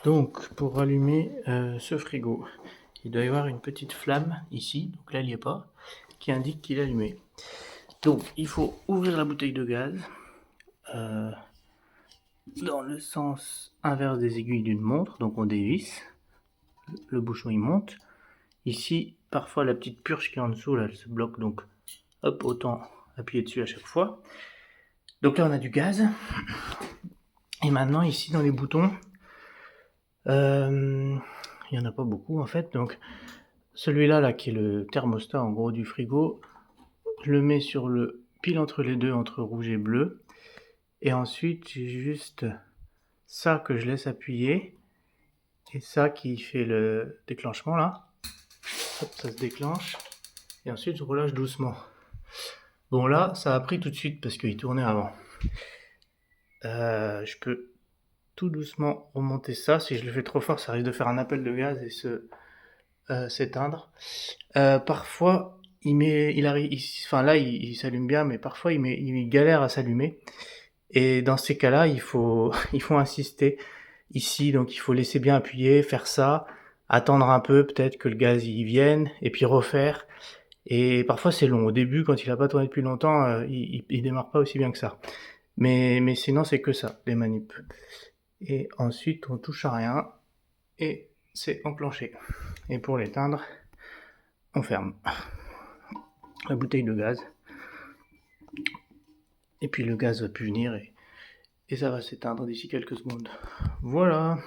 Donc, pour allumer ce frigo, il doit y avoir une petite flamme ici, donc là il n'y est pas, qui indique qu'il est allumé. Donc, il faut ouvrir la bouteille de gaz euh, dans le sens inverse des aiguilles d'une montre, donc on dévisse, le bouchon il monte. Ici, parfois la petite purge qui est en dessous, là, elle se bloque, donc hop, autant appuyer dessus à chaque fois. Donc là on a du gaz. Et maintenant ici dans les boutons, il n'y en a pas beaucoup en fait, donc celui-là là, qui est le thermostat en gros du frigo, je le mets sur le pile entre les deux, entre rouge et bleu. Et ensuite j'ai juste ça que je laisse appuyer et ça qui fait le déclenchement là. Hop, ça se déclenche et ensuite je relâche doucement. Bon là ça a pris tout de suite parce qu'il tournait avant. Je peux tout doucement remonter ça. Si je le fais trop fort, ça risque de faire un appel de gaz et s'éteindre. Parfois, il arrive, enfin là, il s'allume bien, mais parfois il galère à s'allumer. Et dans ces cas-là, il faut insister ici. Donc, il faut laisser bien appuyer, faire ça, attendre un peu, peut-être que le gaz y vienne, et puis refaire. Et parfois, c'est long. Au début, quand il a pas tourné depuis longtemps, il démarre pas aussi bien que ça. Mais sinon, c'est que ça, les manips. Et ensuite, on touche à rien, et c'est enclenché. Et pour l'éteindre, on ferme la bouteille de gaz. Et puis le gaz va plus venir et ça va s'éteindre d'ici quelques secondes. Voilà.